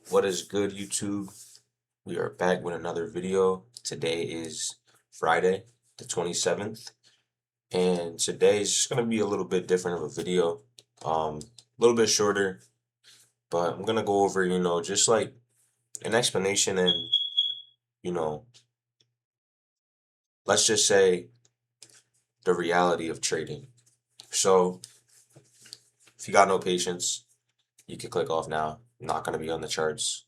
What is good, YouTube? We are back with another video. Today is Friday, the 27th, and today is just going to be a little bit different of a video. A little bit shorter, but I'm going to go over, just like an explanation and, you know, let's just say the reality of trading. So, if you got no patience, you can click off now. I'm not going to be on the charts.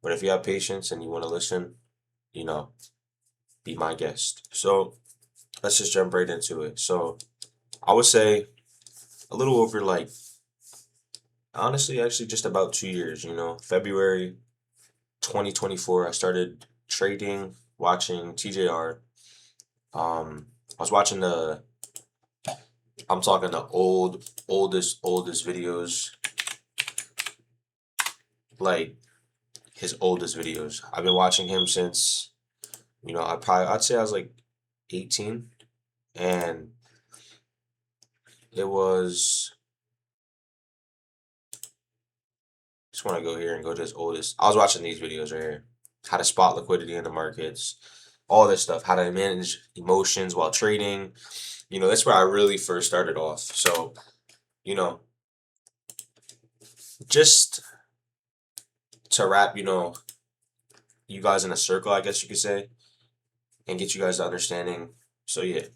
But if you have patience and you want to listen, you know, be my guest. So, let's just jump right into it. So, I would say a little over like honestly actually just about 2 years, February 2024 I started trading, watching TJR. I was watching I'm talking the oldest videos, like his oldest videos. I've been watching him since, I'd say I was like 18, and it was just want to go here and go to his oldest. I was watching these videos right here. How to spot liquidity in the markets, all this stuff, how to manage emotions while trading. That's where I really first started off. So, you know, just to wrap, you guys in a circle, I guess you could say, and get you guys to understanding. So, yeah,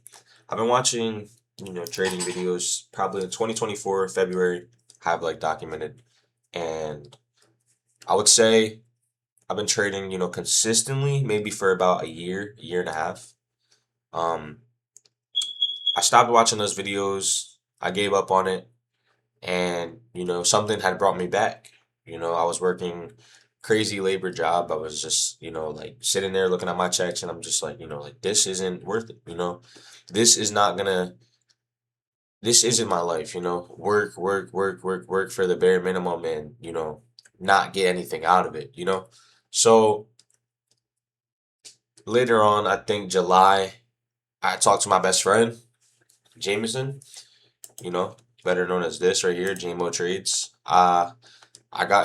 I've been watching, trading videos probably in 2024, February, have like documented. And I would say I've been trading, consistently, maybe for about a year and a half. Um, I stopped watching those videos. I gave up on it, and something had brought me back. I was working crazy labor job. I was just, like sitting there looking at my checks, and I'm just like, like this isn't worth it. This is not gonna. This isn't my life. Work, work, work, work, work for the bare minimum, and not get anything out of it. So later on, I think July, I talked to my best friend, Jameson, you know, better known as this right here, JMO Trades.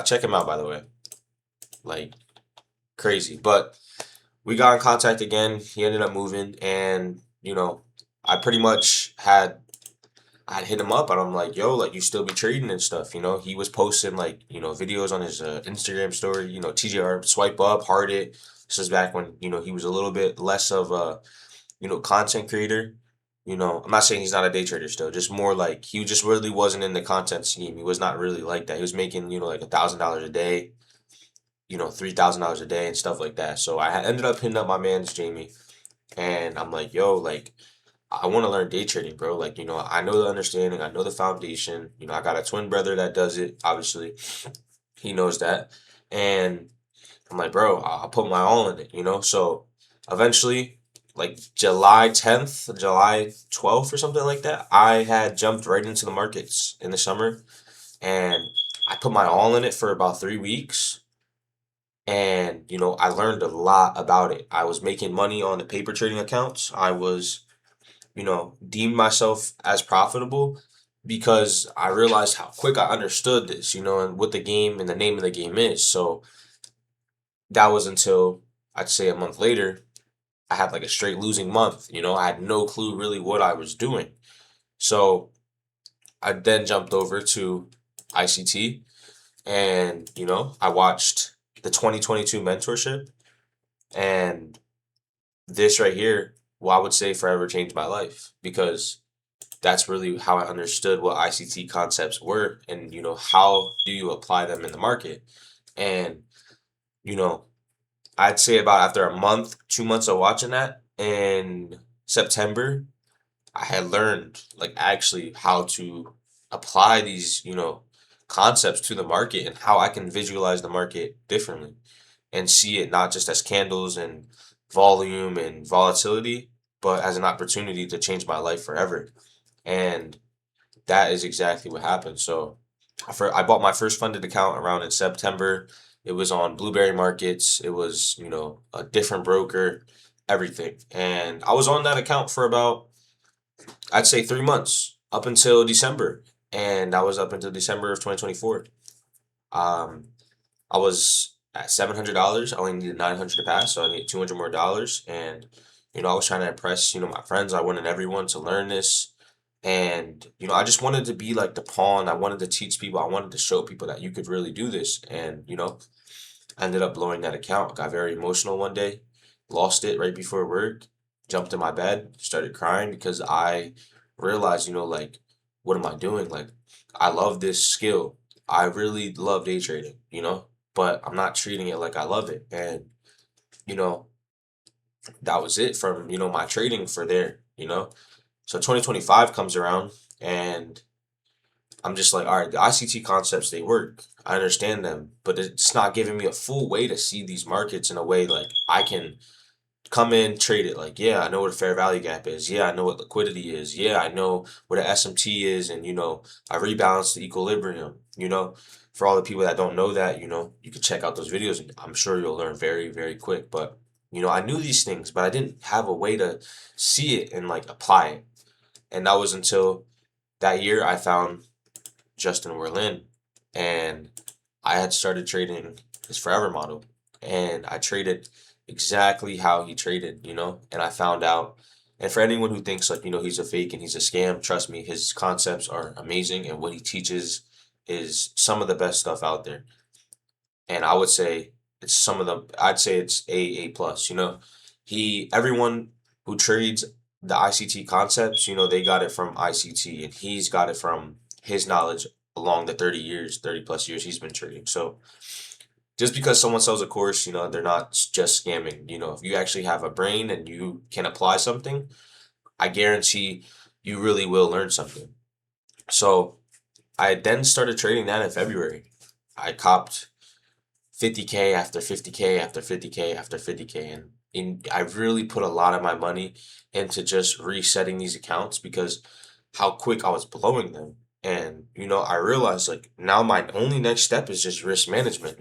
Check him out, by the way, like crazy. But we got in contact again. He ended up moving, and I pretty much I'd hit him up, and I'm like, yo, like you still be trading and stuff. He was posting like videos on his Instagram story. TJR swipe up, heart it. This is back when he was a little bit less of a content creator. I'm not saying he's not a day trader still, just more like he just really wasn't in the content scheme. He was not really like that. He was making, like $1,000 a day, $3,000 a day and stuff like that. So ended up hitting up my man's Jamie, and I'm like, yo, like I want to learn day trading, bro. Like, I know the understanding, I know the foundation. I got a twin brother that does it, obviously. He knows that. And I'm like, bro, I'll put my all in it, So eventually, like July 10th, July 12th or something like that, I had jumped right into the markets in the summer, and I put my all in it for about 3 weeks. And, I learned a lot about it. I was making money on the paper trading accounts. I was, deemed myself as profitable because I realized how quick I understood this, and what the game and the name of the game is. So that was until I'd say a month later, I had like a straight losing month. I had no clue really what I was doing. So I then jumped over to ICT, and, I watched the 2022 mentorship, and this right here, well, I would say forever changed my life because that's really how I understood what ICT concepts were, and, how do you apply them in the market. And, you know, I'd say about after a month, 2 months of watching that in September, I had learned like actually how to apply these, concepts to the market and how I can visualize the market differently and see it not just as candles and volume and volatility, but as an opportunity to change my life forever. And that is exactly what happened. So I bought my first funded account around in September. It was on Blueberry Markets. It was, a different broker, everything. And I was on that account for about, I'd say 3 months up until December. And I was up until December of 2024. Um, I was at $700. I only needed 900 to pass, so I needed 200 more dollars. And I was trying to impress my friends. I wanted everyone to learn this, and I just wanted to be like the pawn. I wanted to teach people. I wanted to show people that you could really do this. And I ended up blowing that account. Got very emotional one day, lost it right before work, jumped in my bed, started crying because I realized, like, what am I doing? Like, I love this skill. I really love day trading, but I'm not treating it like I love it. And, you know, that was it from, my trading for there, So 2025 comes around and I'm just like, all right, the ICT concepts, they work. I understand them, but it's not giving me a full way to see these markets in a way like I can come in, trade it. Like, yeah, I know what a fair value gap is. Yeah, I know what liquidity is. Yeah, I know what an SMT is. And, I rebalance the equilibrium, For all the people that don't know that, you can check out those videos and I'm sure you'll learn very, very quick. But, I knew these things, but I didn't have a way to see it and like apply it. And that was until that year I found Justin Werlin, and I had started trading his Forever model, and I traded exactly how he traded, and I found out. And for anyone who thinks like, he's a fake and he's a scam, trust me, his concepts are amazing, and what he teaches is some of the best stuff out there. And I would say I'd say it's A plus, everyone who trades the ICT concepts, they got it from ICT and he's got it from his knowledge along the 30 years, 30 plus years he's been trading. So just because someone sells a course, they're not just scamming. If you actually have a brain and you can apply something, I guarantee you really will learn something. So I then started trading that in February. I copped 50K after 50K after 50K after 50K. And I really put a lot of my money into just resetting these accounts because how quick I was blowing them. And, I realized like now my only next step is just risk management,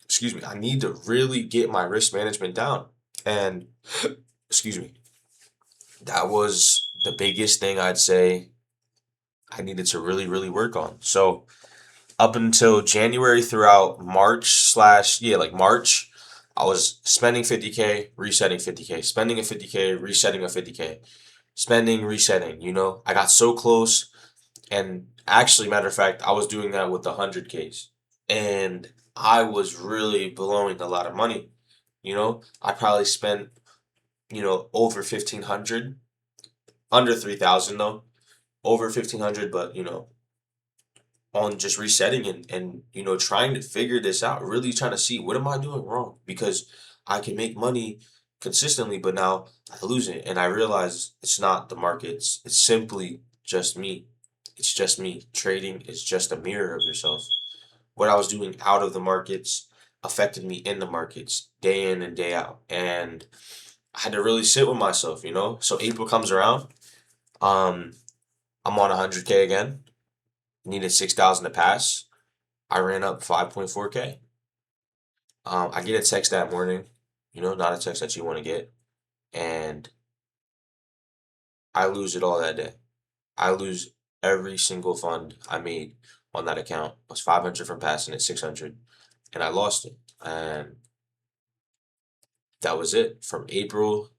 Excuse me. I need to really get my risk management down. And, excuse me, that was the biggest thing I'd say I needed to really, really work on. So, up until January throughout March, I was spending 50K, resetting 50K, spending a 50K, resetting a 50K, spending, resetting, I got so close. And actually, matter of fact, I was doing that with the 100Ks. And I was really blowing a lot of money. I probably spent, over 1,500, under 3,000 though, over 1,500, but, on just resetting and trying to figure this out, really trying to see what am I doing wrong, because I can make money consistently but now I lose it, and I realize it's not the markets, it's simply just me. It's just me. Trading is just a mirror of yourself. What I was doing out of the markets affected me in the markets day in and day out, and I had to really sit with myself, so April comes around, um I'm on 100K again, needed 6,000 to pass. I ran up 5.4K. I get a text that morning, not a text that you want to get, and I lose it all that day. I lose every single fund I made on that account. It was 500 from passing at 600, and I lost it. And that was it from April.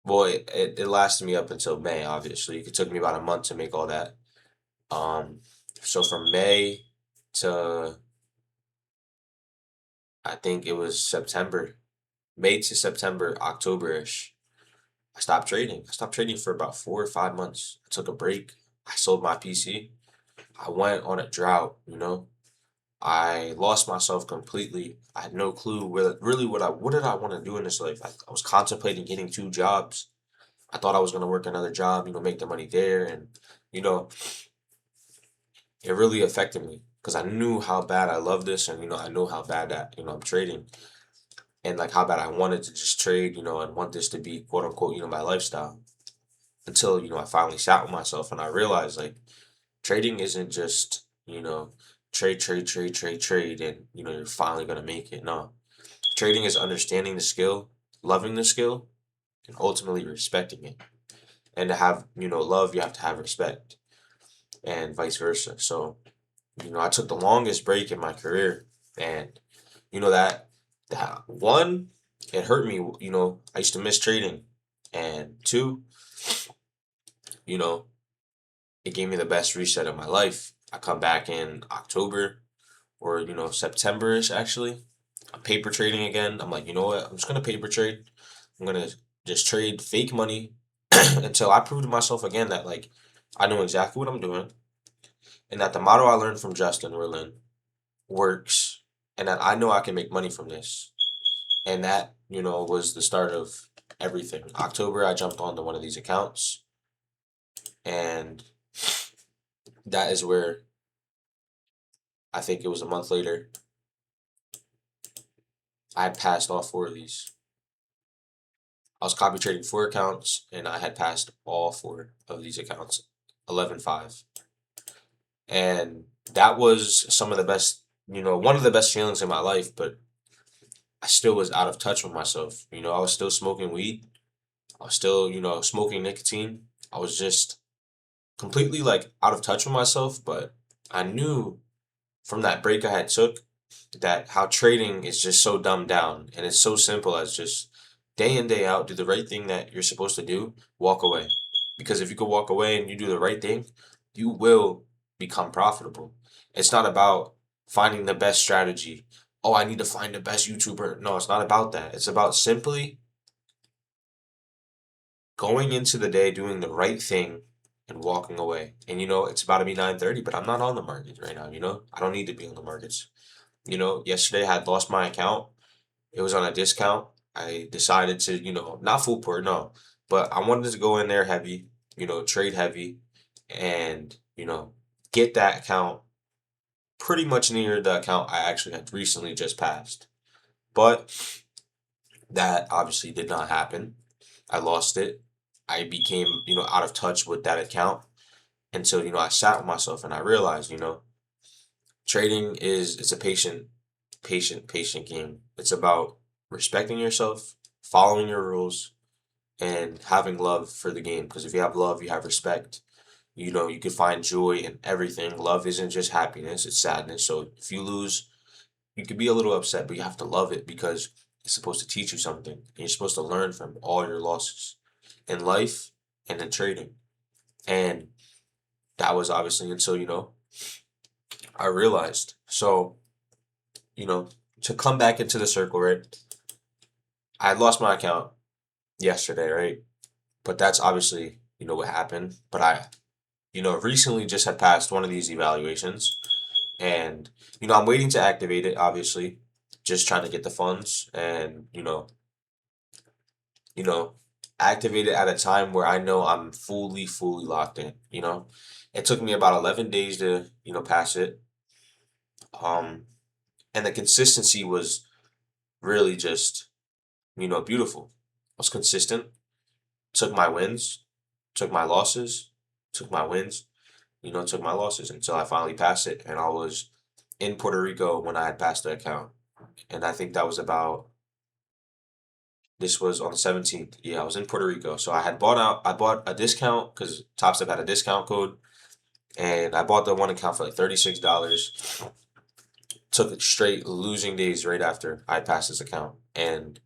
Well, it lasted me up until May, obviously. It took me about a month to make all that. Um, so from May to I think it was September, May to September, October-ish, I stopped trading. I stopped trading for about 4 or 5 months. I took a break. I sold my PC. I went on a drought, I lost myself completely. I had no clue really what did I want to do in this life. I was contemplating getting 2 jobs. I thought I was gonna work another job, make the money there, and you know, it really affected me because I knew how bad I love this, and I know how bad that I'm trading, and like how bad I wanted to just trade, and want this to be quote unquote, my lifestyle. Until I finally sat with myself and I realized like trading isn't just trade, trade, trade, trade, trade, and you're finally gonna make it. No, trading is understanding the skill, loving the skill, and ultimately respecting it. And to have love, you have to have respect, and vice versa. So I took the longest break in my career. And that one, it hurt me. I used to miss trading, and two, you know, it gave me the best reset of my life. I come back in October or September-ish actually. I'm paper trading again. I'm like, you know what? I'm just gonna paper trade. I'm gonna just trade fake money until I prove to myself again that like I know exactly what I'm doing and that the model I learned from Justin Merlin works and that I know I can make money from this. And that, was the start of everything. October, I jumped onto one of these accounts, and that is where I think it was a month later, I had passed all four of these. I was copy trading four accounts, and I had passed all four of these accounts, 11.5. And that was some of the best, one of the best feelings in my life, but I still was out of touch with myself. I was still smoking weed. I was still, smoking nicotine. I was just completely like out of touch with myself, but I knew from that break I had took that how trading is just so dumbed down and it's so simple as just day in day out do the right thing that you're supposed to do, walk away. Because if you could walk away and you do the right thing, you will become profitable. It's not about finding the best strategy. Oh, I need to find the best YouTuber. No, it's not about that. It's about simply going into the day doing the right thing and walking away. And it's about to be 9:30, but I'm not on the market right now, I don't need to be on the markets. Yesterday I had lost my account. It was on a discount. I decided to, not full port, no, but I wanted to go in there heavy, trade heavy and, get that account pretty much near the account I actually had recently just passed. But that obviously did not happen. I lost it. I became, out of touch with that account. And so, I sat with myself and I realized, trading it's a patient game. It's about respecting yourself, following your rules, and having love for the game. Because if you have love, you have respect. You can find joy in everything. Love isn't just happiness, it's sadness. So if you lose, you could be a little upset, but you have to love it because it's supposed to teach you something. And you're supposed to learn from all your losses in life and in trading. And that was obviously until, I realized. So, you know, to come back into the circle, right? I had lost my account yesterday, right? But that's obviously, what happened. But I, recently just had passed one of these evaluations and, I'm waiting to activate it, obviously, just trying to get the funds and, you know, activate it at a time where I know I'm fully locked in, It took me about 11 days to, pass it. Um, and the consistency was really just, beautiful. I was consistent, took my wins, took my losses, took my wins, took my losses until I finally passed it. And I was in Puerto Rico when I had passed the account. And I think that was this was on the 17th. Yeah, I was in Puerto Rico. So I bought a discount because Top Step had a discount code. And I bought the one account for like $36. Took it straight losing days right after I passed this account. And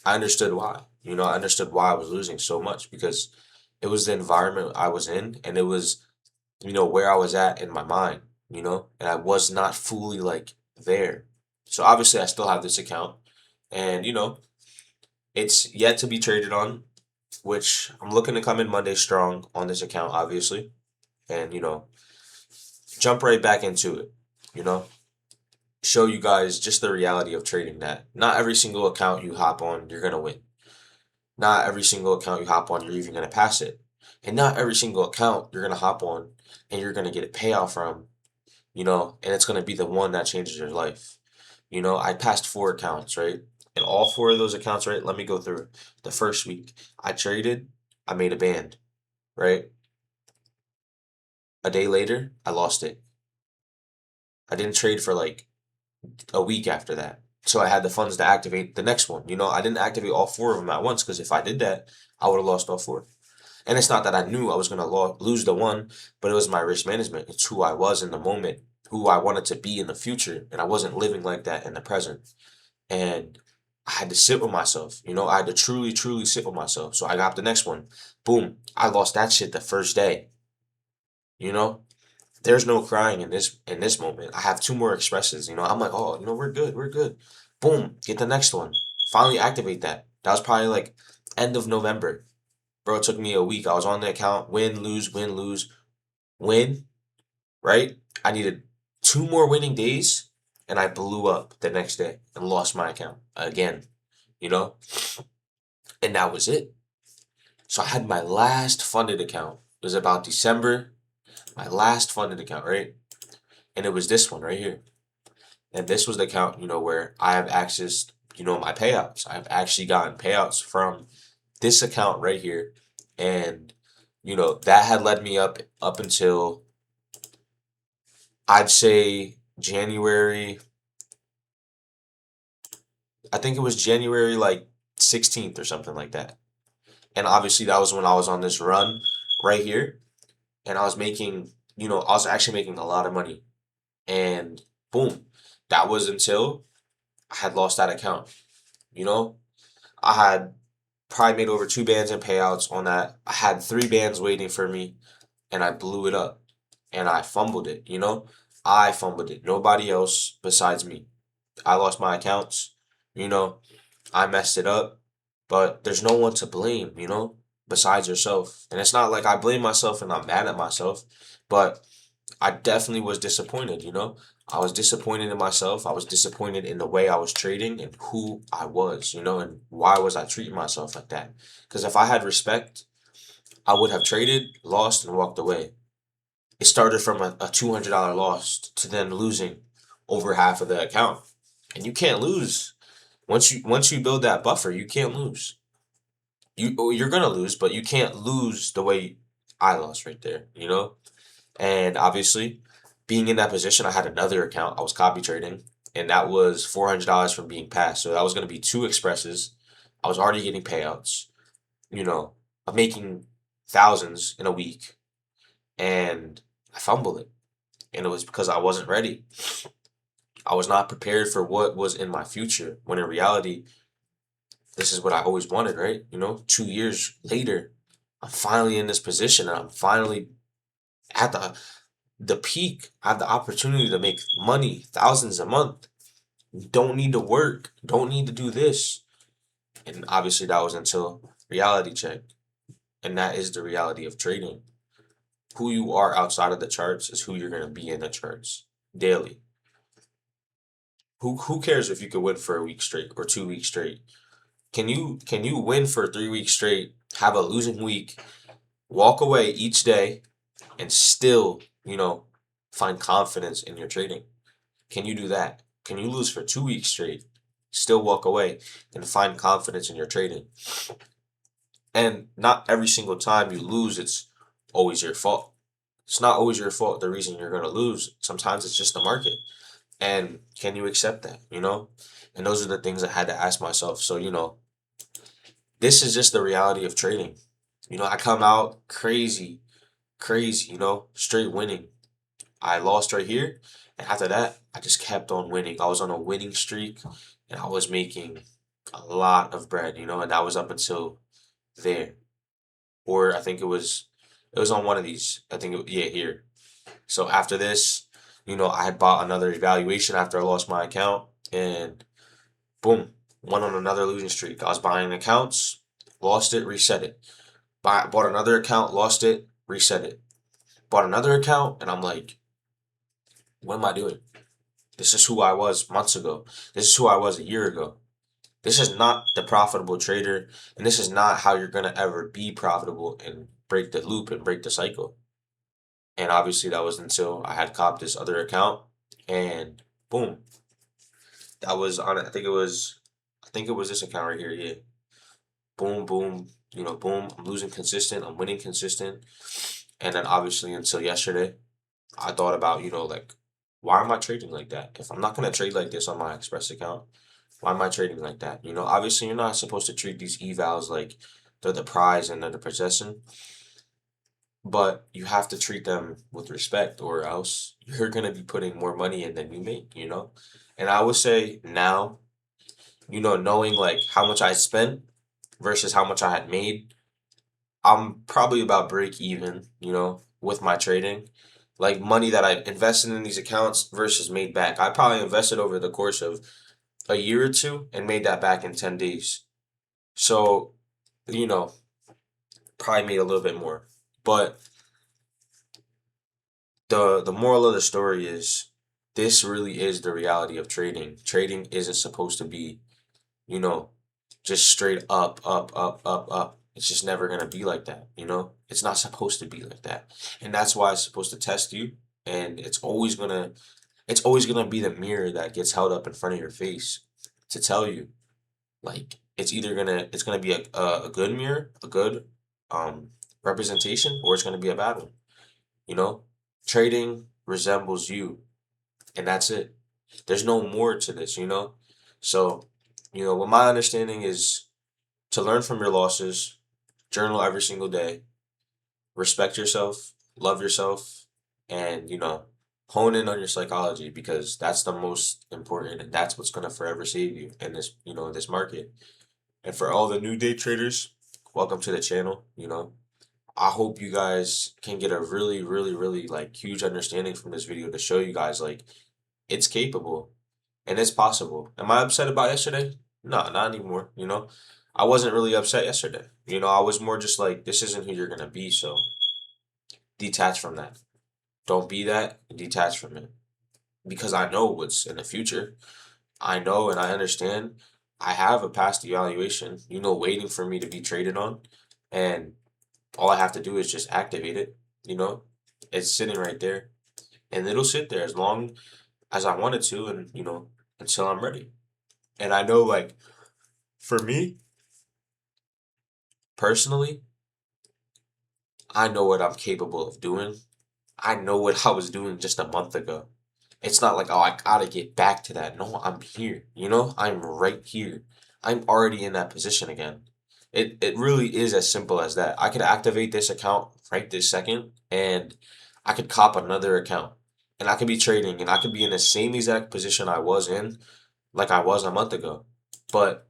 I understood why. I understood why I was losing so much because it was the environment I was in and it was, where I was at in my mind, and I was not fully like there. So obviously I still have this account and, it's yet to be traded on, which I'm looking to come in Monday strong on this account, obviously, and, jump right back into it, you know, show you guys just the reality of trading that not every single account you hop on, you're going to win. Not every single account you hop on, you're even going to pass it. And not every single account you're going to hop on and you're going to get a payout from, and it's going to be the one that changes your life. I passed four accounts, right? And all four of those accounts, right? Let me go through it. The first week, I traded, I made a band, right? A day later, I lost it. I didn't trade for like a week after that. So I had the funds to activate the next one. I didn't activate all four of them at once because if I did that, I would have lost all four. And it's not that I knew I was going to lose the one, but it was my risk management. It's who I was in the moment. who I wanted to be in the future, and I wasn't living like that in the present. And I had to sit with myself, I had to truly, truly sit with myself. So I got the next one. Boom. I lost that shit the first day. You know? There's no crying in this moment. I have two more expresses, I'm like, oh, we're good, we're good. Boom, get the next one. Finally activate that. That was probably like end of November. Bro, it took me a week. I was on the account, win, lose, win, right? I needed two more winning days, and I blew up the next day and lost my account again, you know? And that was it. So I had my last funded account. It was about December, my last funded account, right? And it was this one right here. And this was the account, where I have access, my payouts. I've actually gotten payouts from this account right here. And, that had led me up until I'd say January. I think it was January like 16th or something like that. And obviously that was when I was on this run right here. And I was making, I was actually making a lot of money. And boom, that was until I had lost that account. You know, I had probably made over two bands in payouts on that. I had three bands waiting for me, and I blew it up, and I fumbled it. I fumbled it. Nobody else besides me. I lost my accounts. You know, I messed it up, but there's no one to blame. Besides yourself. And it's not like I blame myself and I'm mad at myself, but I definitely was disappointed. I was disappointed in myself. I was disappointed in the way I was trading and who I was, and why was I treating myself like that? Because if I had respect, I would have traded, lost, and walked away. It started from a $200 loss to then losing over half of the account. And you can't lose. Once you build that buffer, you can't lose. You're gonna lose, but you can't lose the way I lost right there. And obviously, being in that position, I had another account. I was copy trading, and that was $400 from being passed. So that was going to be two expresses. I was already getting payouts. I'm making thousands in a week, and I fumbled it. And it was because I wasn't ready. I was not prepared for what was in my future. When in reality, this is what I always wanted, right? 2 years later, I'm finally in this position, and I'm finally at the peak. I have the opportunity to make money, thousands a month. Don't need to work. Don't need to do this. And obviously that was until reality check. And that is the reality of trading. Who you are outside of the charts is who you're gonna be in the charts daily. Who cares if you could win for a week straight or 2 weeks straight? Can you win for 3 weeks straight, have a losing week, walk away each day, and still, find confidence in your trading? Can you do that? Can you lose for 2 weeks straight, still walk away and find confidence in your trading? And not every single time you lose, it's always your fault. It's not always your fault, the reason you're going to lose. Sometimes it's just the market. And can you accept that? And those are the things I had to ask myself. So, this is just the reality of trading. I come out crazy, crazy, straight winning. I lost right here. And after that, I just kept on winning. I was on a winning streak and I was making a lot of bread, and that was up until there. Or I think it was on one of these. I think yeah, here. So after this, I had bought another evaluation after I lost my account and boom, went on another losing streak. I was buying accounts, lost it, reset it. Bought another account, lost it, reset it. Bought another account and I'm like, what am I doing? This is who I was months ago. This is who I was a year ago. This is not the profitable trader, and this is not how you're going to ever be profitable and break the loop and break the cycle. And obviously, that was until I had copped this other account, and boom, that was on. I think it was this account right here. Yeah, boom, boom. Boom. I'm losing consistent. I'm winning consistent, and then obviously until yesterday, I thought about like, why am I trading like that? If I'm not gonna trade like this on my Express account, why am I trading like that? Obviously you're not supposed to treat these evals like they're the prize and they're the possession. but you have to treat them with respect, or else you're gonna be putting more money in than you make, you know? And I would say now, knowing like how much I spent versus how much I had made, I'm probably about break even, with my trading. Like money that I invested in these accounts versus made back. I probably invested over the course of a year or two and made that back in 10 days. So, you know, probably made a little bit more. But the moral of the story is this really is the reality of trading. Trading isn't supposed to be, you know, just straight up, up, up, up, up. It's just never gonna be like that, you know? It's not supposed to be like that. And that's why it's supposed to test you. And it's always gonna be the mirror that gets held up in front of your face to tell you, like, it's gonna be a good mirror, a good um representation, or it's gonna be a bad one, you know? Trading resembles you, and that's it. There's no more to this, you know? So, what my understanding is to learn from your losses, journal every single day, respect yourself, love yourself, and, hone in on your psychology because that's the most important and that's what's going to forever save you in this market. And for all the new day traders, welcome to the channel, I hope you guys can get a really, really, really like huge understanding from this video to show you guys like it's capable and it's possible. Am I upset about yesterday? No, not anymore. I wasn't really upset yesterday. I was more just like, this isn't who you're gonna be, so detach from that. Don't be that, detach from it. Because I know what's in the future. I know and I understand. I have a past evaluation, waiting for me to be traded on. And all I have to do is just activate it, you know? It's sitting right there. And it'll sit there as long as I want it to and, until I'm ready. And I know like for me personally, I know what I'm capable of doing. I know what I was doing just a month ago. It's not like, oh, I gotta get back to that. No, I'm here. I'm right here. I'm already in that position again. It really is as simple as that. I could activate this account right this second and I could cop another account and I could be trading and I could be in the same exact position I was in like I was a month ago. But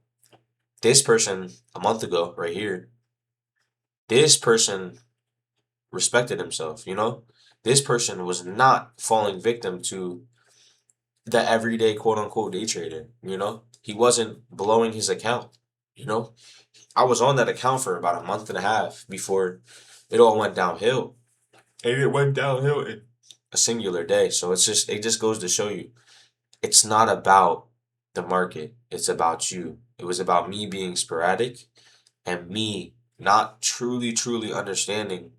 this person a month ago, right here, this person respected himself. This person was not falling victim to the everyday quote unquote day trader. He wasn't blowing his account, you know. I was on that account for about a month and a half before it all went downhill. And it went downhill in a singular day. So it just goes to show you it's not about the market, it's about you. It was about me being sporadic and me not truly, truly understanding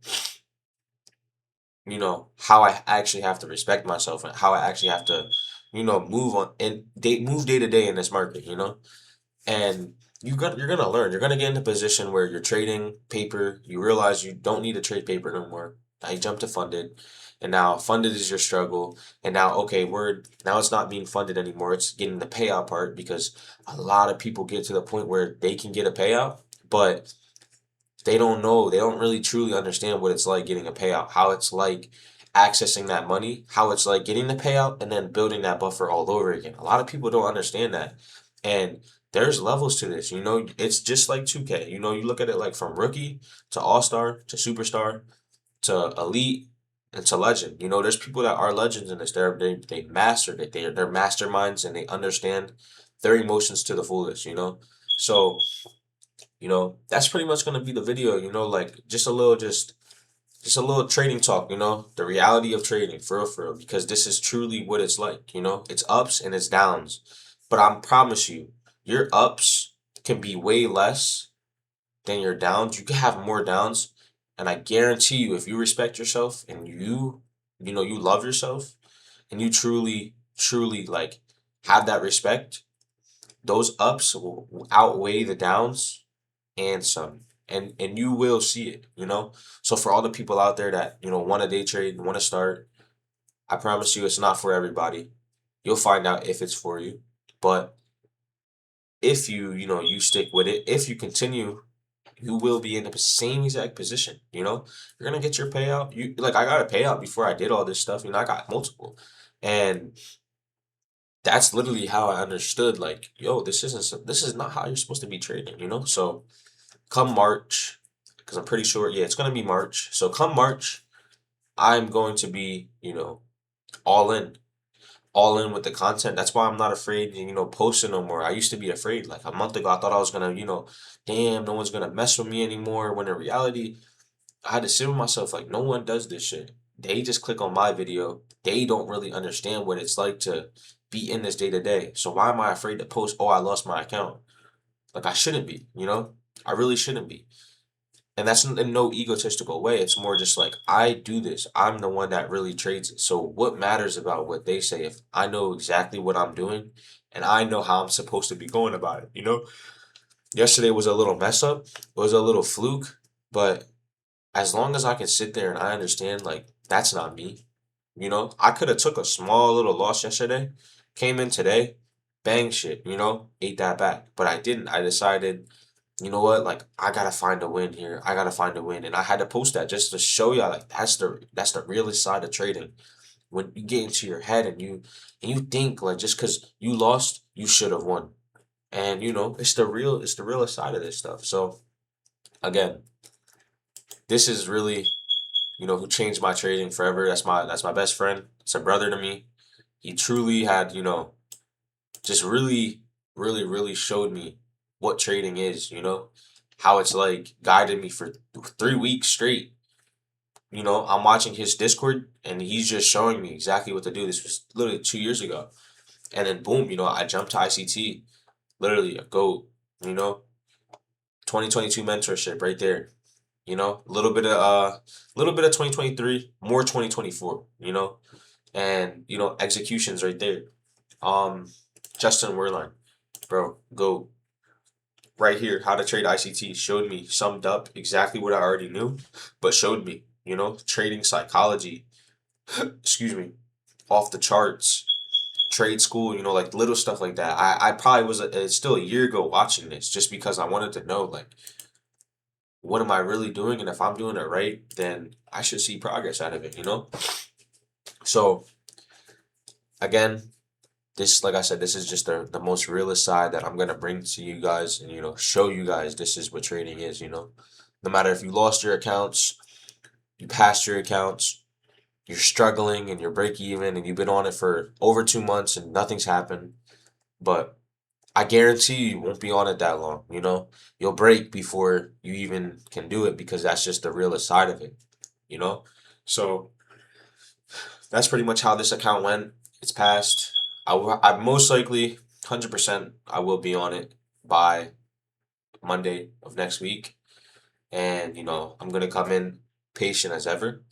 how I actually have to respect myself and how I actually have to, move on and move day to day in this market. And you're gonna learn. You're gonna get in a position where you're trading paper, you realize you don't need to trade paper no more. Now you jump to funded, and now funded is your struggle. And now okay, now it's not being funded anymore. It's getting the payout part because a lot of people get to the point where they can get a payout, but they don't know. They don't really truly understand what it's like getting a payout, how it's like accessing that money, how it's like getting the payout and then building that buffer all over again. A lot of people don't understand that. And there's levels to this, it's just like 2K. You look at it like from rookie to all-star to superstar to elite and to legend. There's people that are legends in this. They mastered it. They're masterminds and they understand their emotions to the fullest. So that's pretty much gonna be the video, like just a little trading talk, the reality of trading for real, because this is truly what it's like, it's ups and it's downs. But I promise you, your ups can be way less than your downs. You can have more downs, and I guarantee you, if you respect yourself and you love yourself and you truly, truly like have that respect, those ups will outweigh the downs and some. And you will see it. So for all the people out there that, want to day trade, want to start, I promise you it's not for everybody. You'll find out if it's for you. But if you stick with it, if you continue you will be in the same exact position. You know, you're gonna get your payout. You like I got a payout before I did all this stuff. You know, I got multiple, and that's literally how I understood. Like, yo, this is not how you're supposed to be trading. You know, so come March, because I'm pretty sure, yeah, it's gonna be March. So come March, I'm going to be, all in, all in with the content. That's why I'm not afraid, posting no more. I used to be afraid. Like a month ago, I thought I was gonna, damn, no one's gonna mess with me anymore. When in reality, I had to sit with myself, like, no one does this shit. They just click on my video. They don't really understand what it's like to be in this day to day. So why am I afraid to post, oh, I lost my account? Like I shouldn't be, I really shouldn't be. And that's in no egotistical way. It's more just like, I do this. I'm the one that really trades it. So what matters about what they say if I know exactly what I'm doing and I know how I'm supposed to be going about it, Yesterday was a little mess up. It was a little fluke, but as long as I can sit there and I understand, like, that's not me. I could have took a small little loss yesterday, came in today, bang shit, ate that back. But I didn't. I decided, you know what, like I gotta find a win here. I gotta find a win. And I had to post that just to show y'all like that's the realest side of trading. When you get into your head and you think like just cause you lost, you should have won. And it's the realest side of this stuff. So again, this is really who changed my trading forever. That's my best friend. It's a brother to me. He truly had, just really, really, really showed me what trading is, how it's like guided me for 3 weeks straight. I'm watching his Discord and he's just showing me exactly what to do. This was literally 2 years ago. And then boom, I jumped to ICT, literally a GOAT, you know, 2022 mentorship right there. A little bit of 2023, more 2024, and executions right there. Um, Justin Werline, bro, go right here. How to trade ICT showed me, summed up exactly what I already knew, but showed me, trading psychology. Excuse me, off the charts. Trade school, like little stuff like that. I probably was still a year ago watching this just because I wanted to know like what am I really doing, and if I'm doing it right, then I should see progress out of it. So again, this, like I said, this is just the most realist side that I'm gonna bring to you guys, and show you guys this is what trading is. No matter if you lost your accounts, you passed your accounts, you're struggling and you're break even, and you've been on it for over 2 months and nothing's happened, but I guarantee you won't be on it that long. You'll break before you even can do it because that's just the realist side of it. You know, so that's pretty much how this account went. It's passed. I most likely 100% I will be on it by Monday of next week, and I'm gonna come in patient as ever,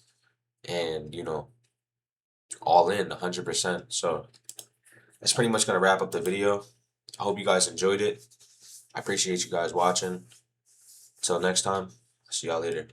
and all in 100%. So that's pretty much gonna wrap up the video. I hope you guys enjoyed it. I appreciate you guys watching. Till next time, see y'all later.